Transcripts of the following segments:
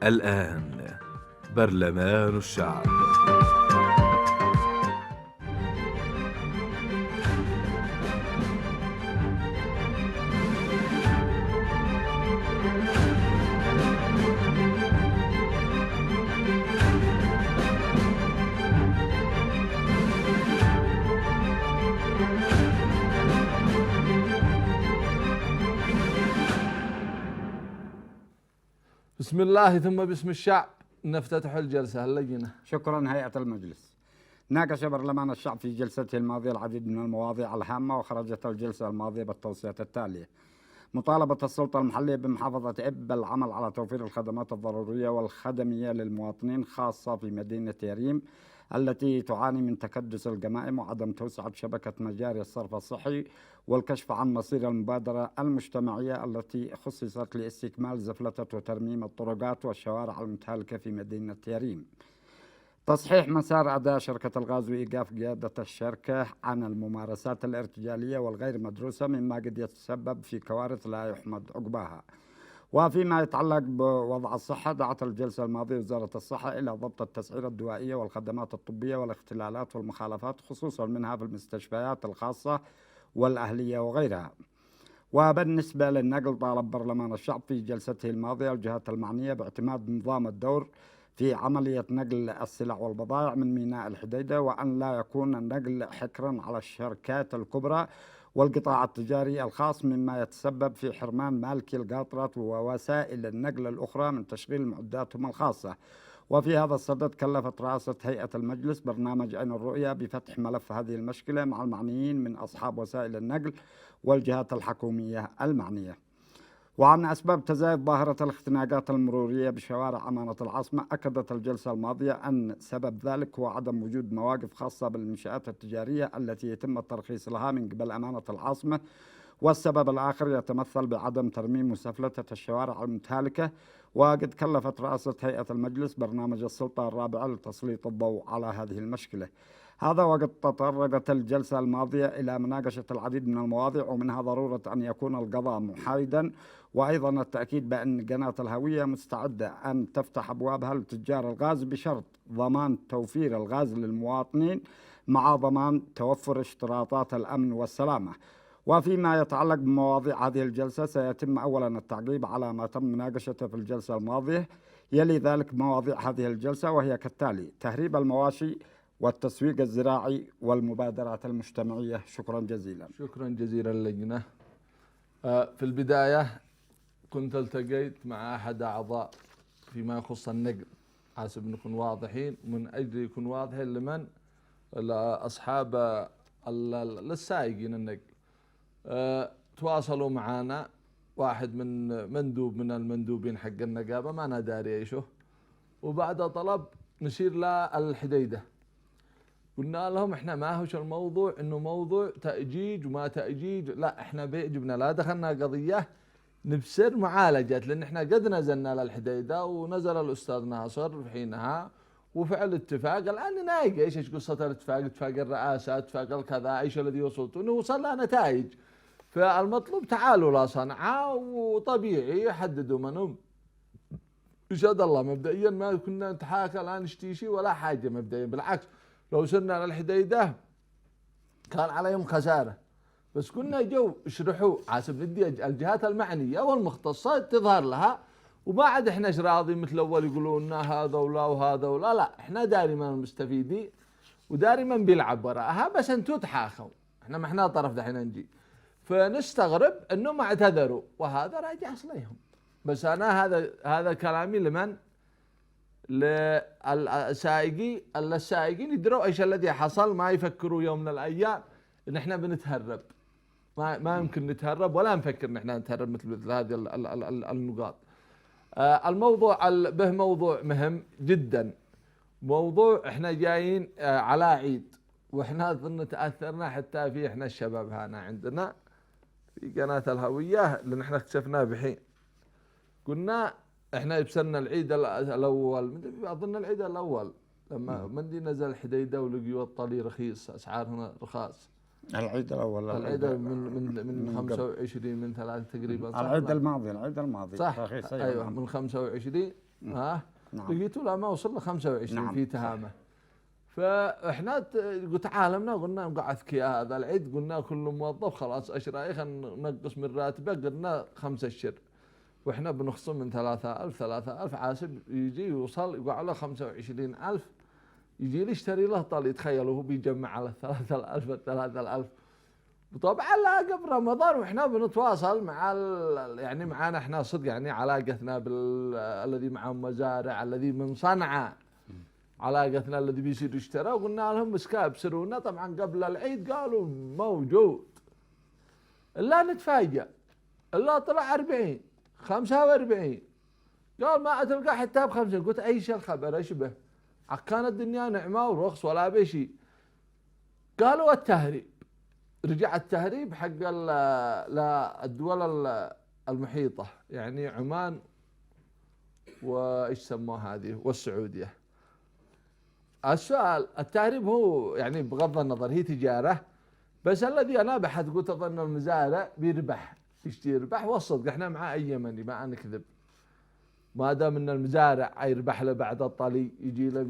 الآن برلمان الشعب. بسم الله ثم باسم الشعب نفتتح الجلسة اللجنة. شكرا هيئة المجلس. ناقش برلمان الشعب في جلسته الماضية العديد من المواضيع الهامة، وخرجت الجلسة الماضية بالتوصيات التالية: مطالبة السلطة المحلية بمحافظة إب بالعمل على توفير الخدمات الضرورية والخدمية للمواطنين، خاصة في مدينة يريم التي تعاني من تكدس الجمائم وعدم توسعة شبكة مجاري الصرف الصحي، والكشف عن مصير المبادرة المجتمعية التي خصصت لاستكمال زفلتة وترميم الطرقات والشوارع المتهالكة في مدينة يريم. تصحيح مسار أداء شركة الغاز وإيقاف قيادة الشركة عن الممارسات الارتجالية والغير مدروسة مما قد يتسبب في كوارث لا يحمد عقباها. وفيما يتعلق بوضع الصحة، دعت الجلسة الماضية وزارة الصحة إلى ضبط التسعيرة الدوائية والخدمات الطبية والاختلالات والمخالفات، خصوصا منها في المستشفيات الخاصة والأهلية وغيرها. وبالنسبة للنقل، طالب برلمان الشعب في جلسته الماضية الجهات المعنية باعتماد نظام الدور في عملية نقل السلع والبضائع من ميناء الحديدة، وأن لا يكون النقل حكرا على الشركات الكبرى والقطاع التجاري الخاص، مما يتسبب في حرمان مالكي القاطرات ووسائل النقل الأخرى من تشغيل معداتهم الخاصة. وفي هذا الصدد كلفت رئاسة هيئة المجلس برنامج عين الرؤية بفتح ملف هذه المشكلة مع المعنيين من أصحاب وسائل النقل والجهات الحكومية المعنية. وعن أسباب تزايد ظاهرة الاختناقات المرورية بشوارع أمانة العاصمة، أكدت الجلسة الماضية أن سبب ذلك هو عدم وجود مواقف خاصة بالمنشآت التجارية التي يتم الترخيص لها من قبل أمانة العاصمة، والسبب الآخر يتمثل بعدم ترميم وسفلتة الشوارع المتهالكة. وقد كلفت رئاسة هيئة المجلس برنامج السلطة الرابعة لتسليط الضوء على هذه المشكلة. هذا وقد تطرقت الجلسة الماضية إلى مناقشة العديد من المواضيع، ومنها ضرورة أن يكون القضاء محايدا، وأيضا التأكيد بأن قناة الهوية مستعدة أن تفتح أبوابها لتجار الغاز بشرط ضمان توفير الغاز للمواطنين مع ضمان توفر اشتراطات الأمن والسلامة. وفيما يتعلق بمواضيع هذه الجلسة، سيتم أولا التعقيب على ما تم مناقشته في الجلسة الماضية. يلي ذلك مواضيع هذه الجلسة وهي كالتالي: تهريب المواشي والتسويق الزراعي والمبادرات المجتمعية. شكرا جزيلا. شكرا جزيلا للجنة. في البداية كنت التقيت مع أحد أعضاء فيما يخص النقل، حسب نكون واضحين من أجل يكون واضحين لمن أصحاب للسائقين النقل. تواصلوا معنا واحد من مندوب من المندوبين حق النقابة، ما أنا داري إيشه، وبعد طلب نشير للحديدة. قلنا لهم احنا ما هوش الموضوع انه موضوع تأجيج وما تأجيج، لا احنا بيعجبنا لا دخلنا قضية نبسر معالجة، لان احنا قد نزلنا للحديدة ونزل الاستاذ ناصر في حينها وفعل اتفاق. الان ناقش ايش قصة الاتفاق، اتفاق الرئاسة، اتفاق الكذا، ايش الذي وصلت انه وصل لها نتائج. فالمطلوب تعالوا لصنعاء وطبيعي يحددوا منهم. يشهد الله مبدئيا ما كنا نتحاكى الان نشتيشي ولا حاجة مبدئيا، بالعكس لو سرنا للحديدة كان عليهم خسارة، بس كنا جو اشرحوا حسب ندي الجهات المعنية والمختصات تظهر لها، وما عاد احنا راضي مثل اول يقولون لنا هذا ولا وهذا ولا، لا احنا دائما مستفيدين ودائما بيلعب وراءها، بس انتوا تحاخوا، احنا ما احنا طرف دحين نجي. فنستغرب انه ما اعتذروا، وهذا راجع اصليهم. بس انا هذا كلامي لمن؟ السائقين يدروا ايش الذي حصل، ما يفكروا يوم من الايام ان احنا بنتهرب. ما يمكن نتهرب ولا نفكر ان احنا نتهرب مثل هذه النقاط. الموضوع به موضوع مهم جدا. موضوع احنا جايين على عيد، واحنا اظن تاثرنا حتى في احنا الشباب هنا عندنا في قناة الهوية، لان احنا اكتشفناه بحين قلنا احنا يبسلنا العيد الاول، اظن العيد الاول لما مندي نزل الحديدة ولقيوا الطلي رخيص، اسعارنا رخاص. العيد الاول، العيد من 25 من 3 تقريبا، العيد الماضي صح. ايوه من 25 ها نعم. لقيته لا ما وصل ل 25 نعم. في تهامه. فاحنا قلت عالمنا قلنا نقعد اذكياء هذا العيد، قلنا كل موظف خلاص ايش رايك ننقص من راتبه، قلنا 5 أشهر واحنا بنخصم من 3000 عاسب يجي يوصل يقعد له 25,000 يجي لي يشتري له طلي. تخيلوا هو بيجمع على 3000 وطبعا لا قبل رمضان واحنا بنتواصل مع يعني معانا احنا صدق يعني علاقتنا الذي معهم مزارع الذي من صنعاء، علاقتنا الذي بيصير يشترى، وقلنا لهم مسكاب ابشرونا. طبعا قبل العيد قالوا موجود، الا نتفاجأ الا طلع 40 45 قال ما تلقى حتى ب50. قلت ايش الخبر ايش به؟ كانت الدنيا نعمه ورخص ولا بشيء. قالوا التهريب، رجع التهريب حق الدول المحيطه يعني عمان وايش سموها هذه والسعوديه. السؤال التهريب هو يعني بغض النظر هي تجاره، بس الذي انا بحث قلت اظن المزارع بيربح يشتري يربح، والصدق احنا مع اي يمني ما نكذب، ما دام ان المزارع يربح له بعد الطلي يجي له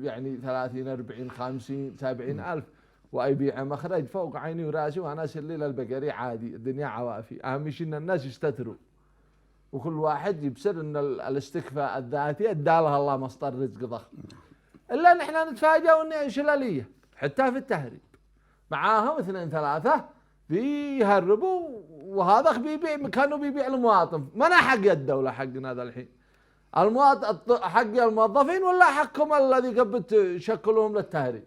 يعني 30 40 50 70 الف ويبيع مخرج فوق عيني وراسي، وانا اسلي للبقري عادي، الدنيا عوافي. اهم شيء ان الناس يستتروا وكل واحد يبصر ان الاستكفاء الذاتي ادالها الله مصدر رزق ضخم. الا نحن نتفاجئ وان شلاليه حتى في التهريب معاهم 2 3 بيهربوا، وهذا بيبيع كانوا بيبيع المواطن. ما حق الدوله حقنا هذا الحين المواطن حق الموظفين ولا حقكم الذي قبل تشكلوهم للتهريب؟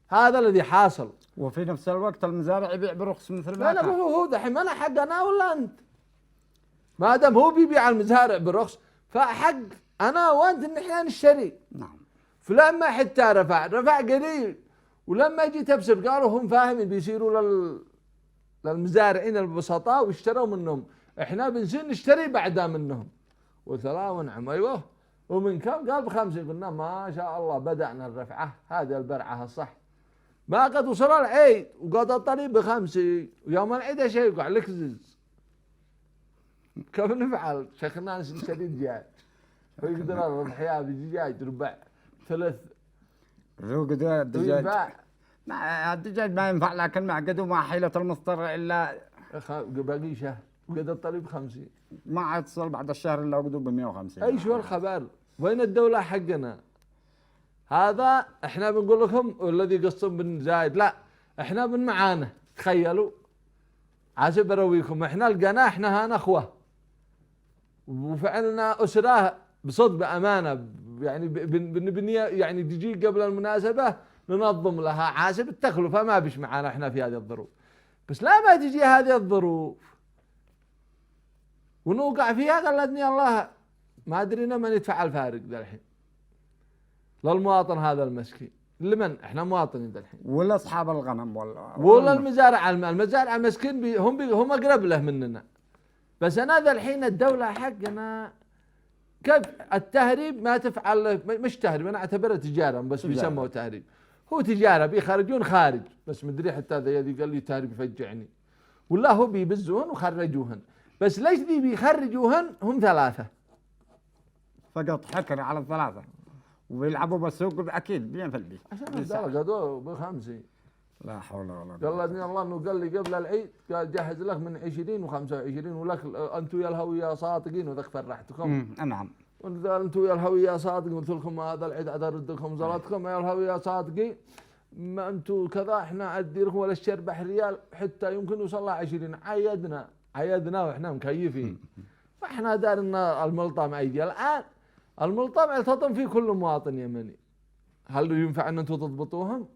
هذا الذي حاصل. وفي نفس الوقت المزارع يبيع برخص مثل ما لا كان. هو دحين ما حقنا ولا انت؟ ما دام هو بيبيع المزارع برخص فحق انا وانت ان احنا نشتري. نعم. فلما حتى رفع قليل، ولما جيت ابصر قالوا هم فاهمين بيصيروا للمزارعين البسطاء واشتروا منهم، احنا بنصير نشتري بعدها منهم. قلت لا ونعم ايوه. ومن كم؟ قال ب50. قلنا ما شاء الله بدأنا الرفعه، هذه البرعه الصح. ما قد وصل العيد وقد الطريق ب5 ويوم العيد شيء يقع لك زز. كيف نفعل؟ شكلنا نشتري دجاج ويقدر الضحيه بدجاج ربع ثلث ذوق الدجاج. الدجاج ما ينفع، لكن مع قد وما حيلة المضطر الا باقي شهر وقد الطريق ب50. ما عاد تصل بعد الشهر الا وقدوا ب150. اي شو الخبر؟ وين الدولة حقنا؟ هذا احنا بنقول لكم والذي قصهم بن زايد، لا احنا من معانا. تخيلوا عسب ارويكم احنا لقينا احنا هنا اخوه وفعلنا اسره بصدق بامانه، يعني يعني تجي قبل المناسبه ننظم لها عاسب التكلفه ما بيش معانا احنا في هذه الظروف. بس لا ما تجي هذه الظروف ونوقع فيها قالتني الله ما ادرينا من يدفع الفارق ذا الحين للمواطن هذا المسكين. لمن؟ احنا مواطنين ذا الحين ولا اصحاب الغنم ولا المزارع المسكين هم اقرب له مننا. بس انا ذا الحين الدوله حقنا كيف التهريب ما تفعل، مش تهريب انا اعتبره تجاره بس بيسموه تهريب. هو تجاره بيخرجون خارج بس مدري حتى هذا يدي قال لي تهريب يفجعني ولا هو بيبزوهن وخرجوهن. بس ليش ذي بيخرجوهن هم 3 فقط حكر على 3 ويلعبوا بالسوق اكيد 100%. عشان الدولة قدوا ب5. لا حول ولا قوة. قال لي الله انه قال لي قبل العيد قال جهز لك من 20 و25 ولك انتم يا الهويه صادقين وذاك فرحتكم. نعم. قلت انتم يا الهويه صادقين، قلت لكم هذا العيد ارد لكم زلطكم يا الهويه صادقين، ما انتم كذا احنا ادي لكم ولا الشربح ريال حتى يمكن يوصل له 20. عيدنا واحنا مكيفين. فاحنا دارنا الملطمه يجي الان الملطمه تطم في كل مواطن يمني. هل ينفع ان انتم تضبطوهم؟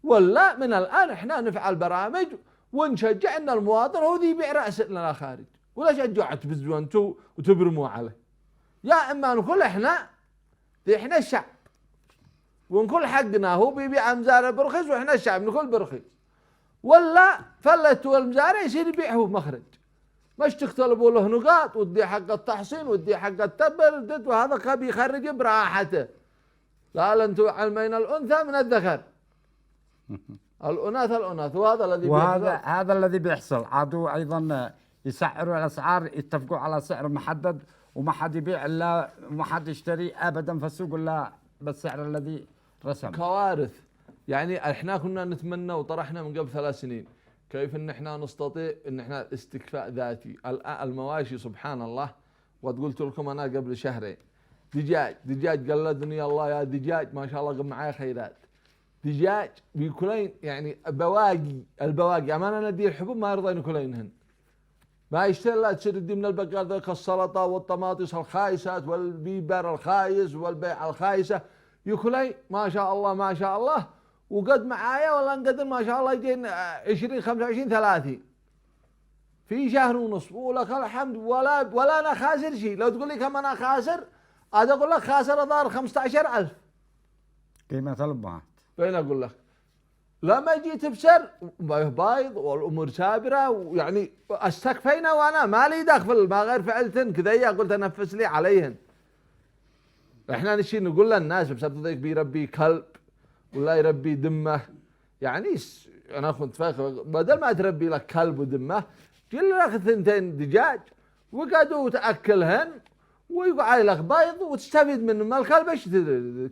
ولا من الآن احنا نفعل برامج ونشجع ان المواطن هو ذي يبيع رأس لنا خارج، ولا شجعوا تبزوا انتوا وتبرموا عليه. يا اما نقول احنا الشعب ونقول حقنا هو بيبيع مزارع برخيص واحنا الشعب نقول برخيص، ولا فلتوا المزارع يصير يبيع هو مخرج. مش تختلبوا له نقاط ودي حق التحصين ودي حق التبر وهذا كان يخرج براحته. لا انتوا علمين الانثى من الذكر. الأناث وهذا الذي هذا الذي بيحصل. عادوا أيضا يسعروا الأسعار، يتفقوا على سعر محدد وما حد يبيع الا وما حد يشتري ابدا في السوق الا بالسعر الذي رسم. كوارث. يعني احنا كنا نتمنى وطرحنا من قبل 3 سنين كيف ان احنا نستطيع ان احنا استكفاء ذاتي. المواشي سبحان الله، وقد قلت لكم انا قبل شهرين دجاج قلدني الله يا دجاج ما شاء الله قم معايا خيرات. دجاج بياكلين يعني البواقي امانه ندي الحبوب ما يرضين ياكلينهن. ما يشتري لا تشردي من البقال ذاك السلطه والطماطس الخايسات والبيبر الخايس والبيع الخايسه ياكلين ما شاء الله ما شاء الله. وقد معايا والله انقدر ما شاء الله يجين 20 25 30 في شهر ونص، ولك الحمد ولا انا خاسر شيء. لو تقول لي كم انا خاسر هذا اقول لك خاسر ظهر 15,000 قيمة الأمهات. فين اقول لك لما جيت بسر بايض والامور سابره، ويعني استكفينا وانا مالي دخل ما غير فعلتن كذا قلت انفس لي عليهن. احنا نشي نقول للناس بسبب ذيك بيربي كلب ولا يربي دمه. يعني انا كنت فاكر بدل ما تربي لك كلب ودمه جيب لك 2 دجاج وقعدوا تاكلهن ويقعد لك بيض وتستفيد منه. ما الكلب ايش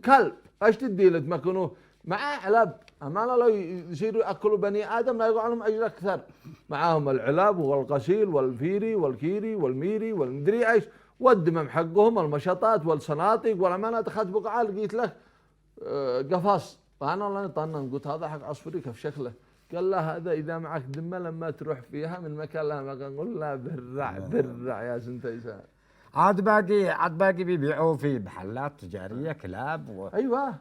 كلب ايش تدي له تمكنوه معاه علب. امانه لو يصيروا ياكلوا بني ادم لا يقع لهم اجر اكثر. معاهم العلب والغسيل والفيري والكيري والميري والمدري ايش والدمم حقهم المشطات والصناطق والامانه دخلت بقعه لقيت له قفص. انا والله طنن قلت هذا حق عصفوري كيف شكله؟ قال لا هذا اذا معك دمه لما تروح فيها من مكان لها مكان. قول لا برع يا سنتيسان. عاد باقي بيبيعوا في محلات تجارية كلاب ايوه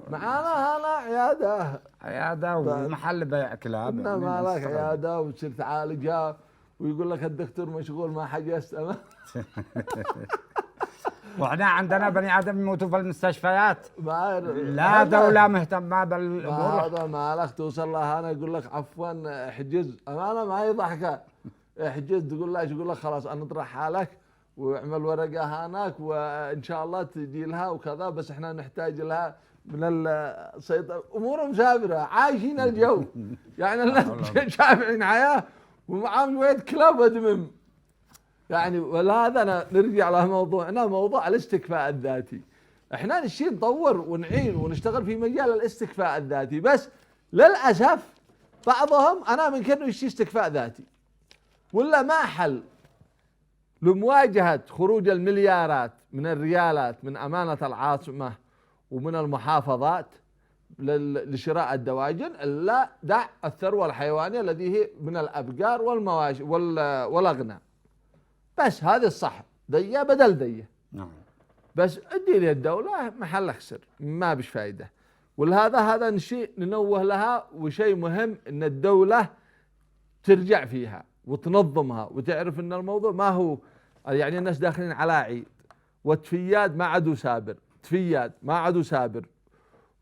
معانا هنا عياده ومحل بيع كلاب. يعني ما لك عياده وتصير تعالجها ويقول لك الدكتور مشغول ما حجزت. واحنا عندنا بني ادم يموتوا في المستشفيات لا هذا دولة مهتمة بالامور. هذا ما لك توصل له انا يقول لك عفوا احجز. امانه ما هي ضحكه. احجز تقول له يقول لك خلاص انا اطرح حالك واعمل ورقه هناك وان شاء الله تجي لها وكذا، بس احنا نحتاج لها من السيطره. امورهم سابره عايشين الجو. يعني الناس شافعين حياه ومعاهم شويه كلاب ودمم. يعني ولهذا أنا نرجع على موضوعنا موضوع الاستكفاء الذاتي. احنا نشي نطور ونعين ونشتغل في مجال الاستكفاء الذاتي، بس للأسف بعضهم أنا من كأنه يشي استكفاء ذاتي ولا ما حل لمواجهة خروج المليارات من الريالات من أمانة العاصمة ومن المحافظات لشراء الدواجن إلا دع الثروة الحيوانية الذي هي من الأبقار والمواشي والأغنام. بس هذا الصح دية بدل دية. نعم. بس ادي لي الدولة محل خسر ما بش فايدة. ولهذا نشي ننوه لها، وشيء مهم ان الدولة ترجع فيها وتنظمها وتعرف ان الموضوع ما هو يعني الناس داخلين على عيد وتفياد ما عدو سابر، تفياد ما عدو سابر،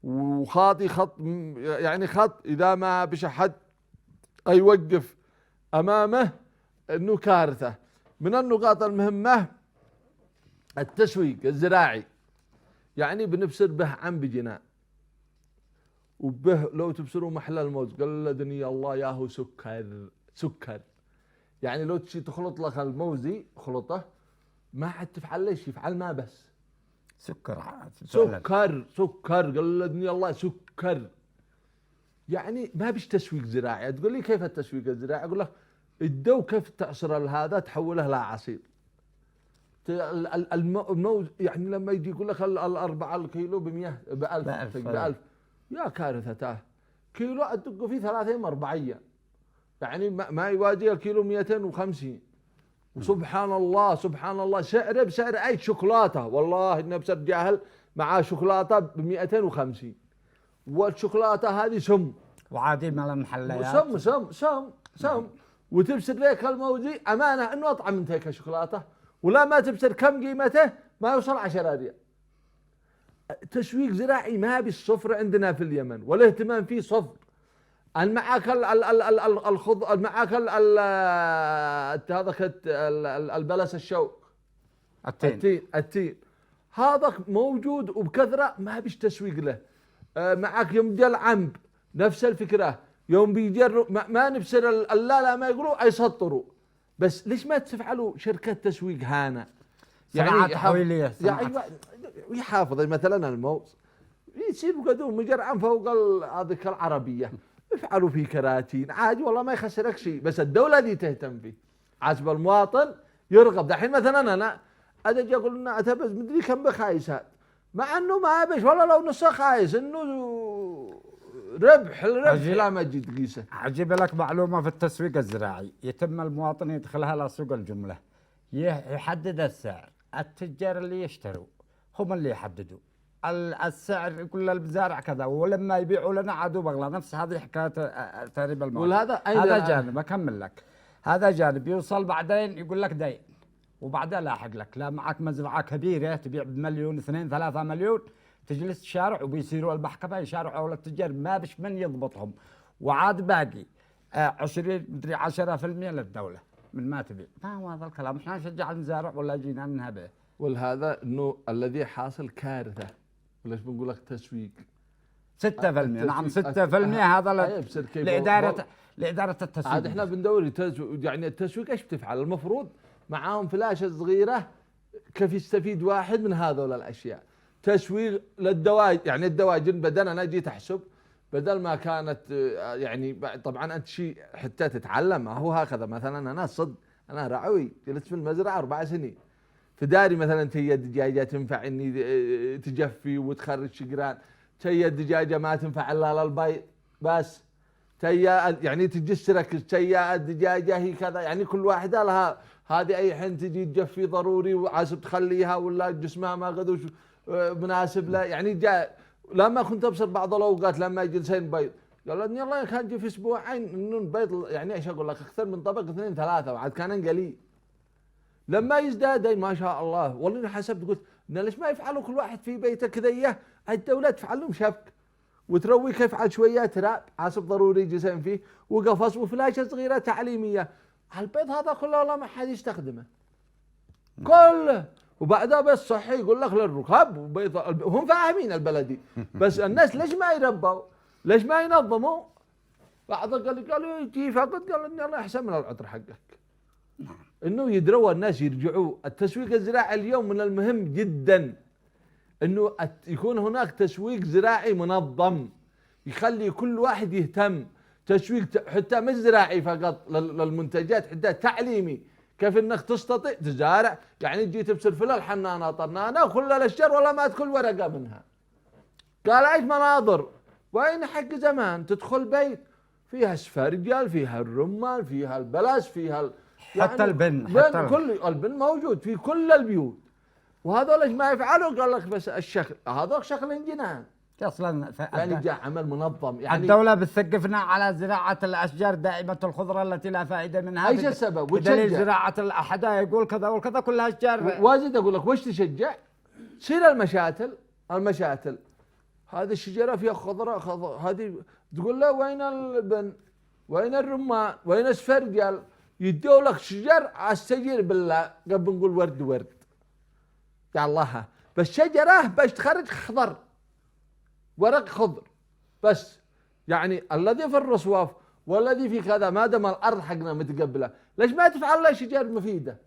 وخاطي خط يعني خط اذا ما بش حد يوقف امامه انه كارثة. من النقاط المهمة التسويق الزراعي. يعني بنبصر به عن بجناء وبه لو تبصروا محل الموز قلدني الله ياهو سكر. يعني لو تشي تخلط لك الموزي خلطه ما حد تفعل ليش يفعل ما بس سكر قلدني الله سكر. يعني ما بيش تسويق زراعي. تقول لي كيف التسويق الزراعي؟ اقول لك الدو كيف تعصر هذا تحوله لعصير. الموز يعني لما يجي يقول لك 4 الكيلو ب100 ب1000 يا كارثته. كيلو ادق فيه 30 4 يعني ما يواجه الكيلو 250. وسبحان الله سعره بسعر اي شوكولاته. والله انه بسعر جاهل معاه شوكولاته ب 250 والشوكولاته هذه سم وعادي من المحلات سم وتبصر ذيك الموزي امانه انه اطعم من تلك الشوكولاته ولا ما تبصر كم قيمته ما يوصل 10 ريال. تسويق زراعي ما بالصفر عندنا في اليمن والاهتمام فيه صفر. معك معك هذاك البلس الشوك التين هذا موجود وبكثره ما بيش تسويق له. معك يوم جاء العنب نفس الفكره. يوم بيجروا ما نبصر لا ما يقولوا يسطروا. بس ليش ما تفعلوا شركة تسويق هانا صناعة تحويلية يعني يحافظ مثلا الموز يصير قدوم مجرعا فوق هذيك العربيه، افعلوا فيه كراتين عادي والله ما يخسرك شيء، بس الدوله دي تهتم فيه عزب المواطن يرغب. دحين مثلا انا اجي اقول لنا اتبز مدري كم بخايسات، مع انه ما بش والله لو نص خايس انه ربح لا ما تجي تقيسه. اجيب لك معلومه في التسويق الزراعي، يتم المواطن يدخلها لسوق الجمله، يحدد السعر، التجار اللي يشتروا هم اللي يحددوا السعر، يقول للمزارع كذا، ولما يبيعوا لنا عادوا بغلا. نفس هذه حكايه تهريب المواد. هذا جانب اكمل لك، هذا جانب يوصل بعدين يقول لك دين، وبعدين لاحق لك لا معك مزرعه كبيره تبيع بمليون 2 3 مليون، تجلس شارع وبيصيروا المحكمه يشارعوا للتجار ما بش من يضبطهم، وعاد باقي 20 مدري 10% للدوله من ما تبيع. ما هو هذا الكلام؟ احنا نشجع المزارع ولا جينا ننهبه؟ ولهذا انه الذي حاصل كارثه، وليش بنقول لك تسويق 6%. نعم 6% هذا لإدارة التسويق. عاد احنا بندور يعني التسويق ايش بتفعل؟ المفروض معاهم فلاشة صغيرة كيف يستفيد واحد من هذول الاشياء. تسويق للدواجن، يعني الدواجن بدل انا جيت احسب بدل ما كانت يعني طبعا انت شيء حتى تتعلم، ما هو هكذا. مثلا انا صدق انا رعوي جلست في المزرعة 4 سنين، فداري مثلا تهي دجاجة تنفع اني تجفي وتخرج شقران، تهي الدجاجة ما تنفع الا للبيض بس، تهي يعني تجسرك، تهي الدجاجة هي كذا، يعني كل واحدة لها. هذه اي حين تجي تجفي ضروري وعاسب تخليها ولا جسمها ما قدوش مناسب له. يعني جاء لما كنت ابصر بعض الاوقات لما يجلسين بيض قال لي يلا كان جي في اسبوعين انه البيض يعني ايش اقول لك اكثر من طبق 2 3 وعاد كان قليل. لما يزداد ما شاء الله والله انا حسبت قلت ليش ما يفعلوا كل واحد في بيته كذا اياه، الدوله تفعل لهم شبك وتروي كيف على شويات راب عاسب ضروري يجلسين فيه وقفص وفلاشه صغيره تعليميه. البيض هذا كله والله ما حد يستخدمه كله، وبعدها بس صحي يقول لك للركاب وبيض. هم فاهمين البلدي بس الناس ليش ما يربوا؟ ليش ما ينظموا؟ بعض قالوا يجي فقط قال اني الله احسن من العطر حقك. انه يدروا الناس يرجعوا. التسويق الزراعي اليوم من المهم جدا انه يكون هناك تسويق زراعي منظم يخلي كل واحد يهتم. تسويق حتى مش زراعي فقط للمنتجات، حتى تعليمي كيف انك تستطيع تزارع. يعني تجي تبصر فلل حنانه طنانه وكل الاشجار ولا ما تكل ورقه منها. قال ايش مناظر وين حق زمان تدخل بيت فيها اسفرجل فيها الرمان فيها البلس فيها يعني حتى البن كل البن موجود في كل البيوت. وهذول ايش ما يفعلوا؟ قال لك بس الشكل هذول شكل جنان اصلا. يعني جاء عمل منظم. يعني الدولة بتثقفنا على زراعة الاشجار دائمة الخضرة التي لا فائدة منها. ايش السبب؟ بدليل زراعة الحدائق يقول كذا والكذا كلها اشجار. وازيد اقول لك وش تشجع؟ تصير المشاتل هذه الشجرة فيها خضرة هذه تقول له وين البن؟ وين الرمان؟ وين السفرجل؟ يدوا لك شجر استجير بالله قبل نقول ورد يا الله، بس شجره باش تخرج خضر ورق خضر بس. يعني الذي في الرصواف والذي في كذا ما دام الارض حقنا متقبله ليش ما تفعل له شجر مفيده؟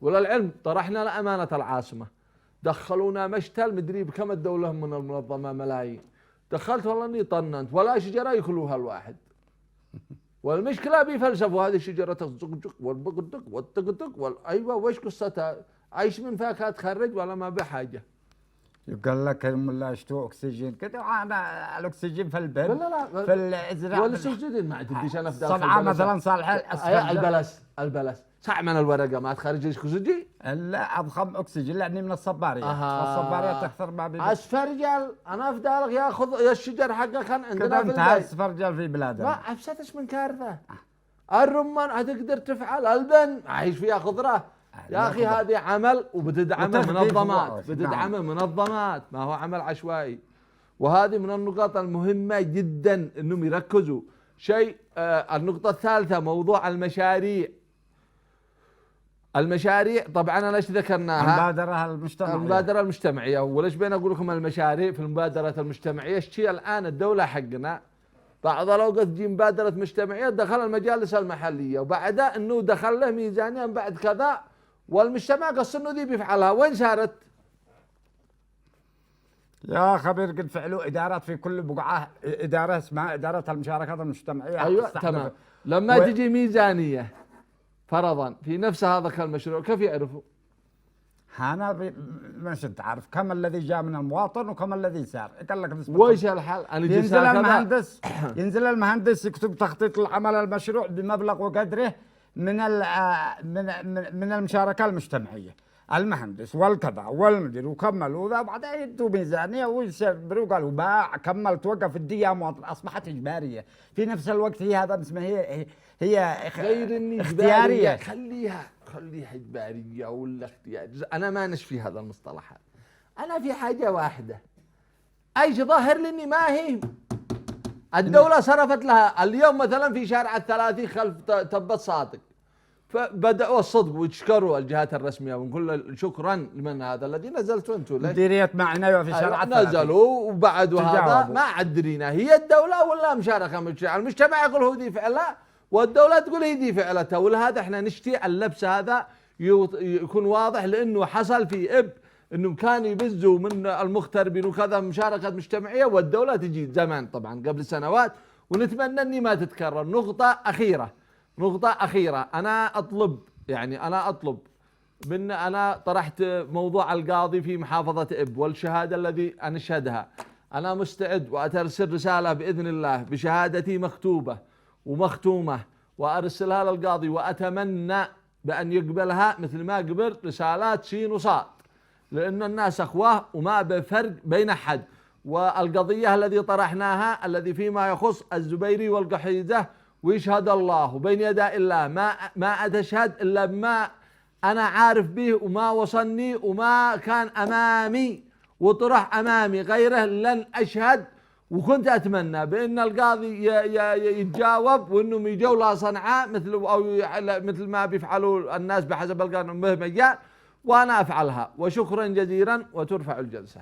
وللعلم طرحنا لامانه العاصمه دخلونا مشتل مدري بكم ادوا لهم من المنظمه ملايين، دخلت والله اني طننت ولا شجره ياكلوها الواحد. والمشكله بيفلسفوا هذه الشجره تزقزق والبقدق والطقطق ايوه وش قصتها؟ عايش من فاكهه تخرج ولا ما بحاجه. يقول لك لا اشتو اكسجين كذا، انا الاكسجين في البن لا في الازراع والاكسجين ما تديش انا في داخل صنعاء مثلا صالح البلس صح من الورقه ما تخرج اكسجين. لا اضخم اكسجين لاني من الصباريه. الصباريه اكثر ما بي اسفرجل انا في دارك ياخذ يا الشجر حقه كان عندنا في البيت اسفرجل في بلادنا ما افسدش من كارثه. الرمان هتقدر تفعل، البن عايش فيها خضره يا اخي هذه عمل وبتدعمه منظمات ما هو عمل عشوائي. وهذه من النقاط المهمة جدا انهم يركزوا. شيء النقطة الثالثة موضوع المشاريع طبعا انا ايش ذكرناها؟ المبادرة المجتمعية. وليش بين اقول لكم المشاريع في المبادرة المجتمعية؟ الشيء الان الدولة حقنا بعض الاوقات تجي مبادرة مجتمعية دخل المجالس المحلية وبعدها انه دخل له ميزانية بعد كذا والمجتمع قص انه ذي بيفعلها، وين صارت؟ يا خبير قد فعلوا إدارات في كل بقعة، إدارة اسمها إدارة المشاركات المجتمعية. ايوه تمام. لما تجي ميزانية فرضا في نفس هذا المشروع كيف يعرفوا؟ أنا مش أنت عارف كم الذي جاء من المواطن وكم الذي سار، قال لك وش الحل؟ أنا ينزل المهندس ينزل المهندس يكتب تخطيط العمل المشروع بمبلغ وقدره من من المشاركة المجتمعية، المهندس والكذا والمدير وكملوا ذا، وبعدين يدوا ميزانية ويسبروا قالوا باع كمل توقف الدية مواطن، أصبحت إجبارية في نفس الوقت. هي هذا اسمها هي غير إني اختيارية. خليها إجبارية ولا اختيارية، أنا ما نشفي هذا المصطلحات. أنا في حاجة واحدة، أي شيء ظاهر لي إني ما هي الدولة صرفت لها اليوم مثلا في شارع 30 خلف تبت صادق، فبدأوا الصدق ويشكروا الجهات الرسمية ونقول شكرا لمن هذا الذي نزلتوا انتم مديرية معنوية في شارع 30 نزلوا وبعدوا هذا ما عدرينا هي الدولة ولا مشاركة مجتمع. المجتمع يقول هو ذي فعلها والدولة تقول هي ذي فعلتها، ولهذا احنا نشتي اللبس هذا يكون واضح، لأنه حصل في انهم كانوا يبزوا من المغتربين وكذا مشاركة مجتمعية، والدولة تجي زمان طبعا قبل سنوات، ونتمنى اني ما تتكرر. نقطة أخيرة أنا أطلب من أنا طرحت موضوع القاضي في محافظة إب والشهادة الذي أنشهدها. أنا مستعد وأترسل رسالة بإذن الله بشهادتي مكتوبة ومختومة وأرسلها للقاضي، وأتمنى بأن يقبلها مثل ما قبل رسالات سين وصاد، لأن الناس أخواه وما بفرق بين أحد. والقضية الذي طرحناها الذي فيما يخص الزبيري والقحيزة، ويشهد الله بين يداء الله ما أتشهد إلا بما أنا عارف به وما وصلني وما كان أمامي وطرح أمامي، غيره لن أشهد. وكنت أتمنى بأن القاضي يتجاوب وأنهم يجوا لا صنعاء مثل ما بيفعلوا الناس بحسب القانون مهما جاء، وأنا أفعلها. وشكرا جزيلا، وترفع الجلسة.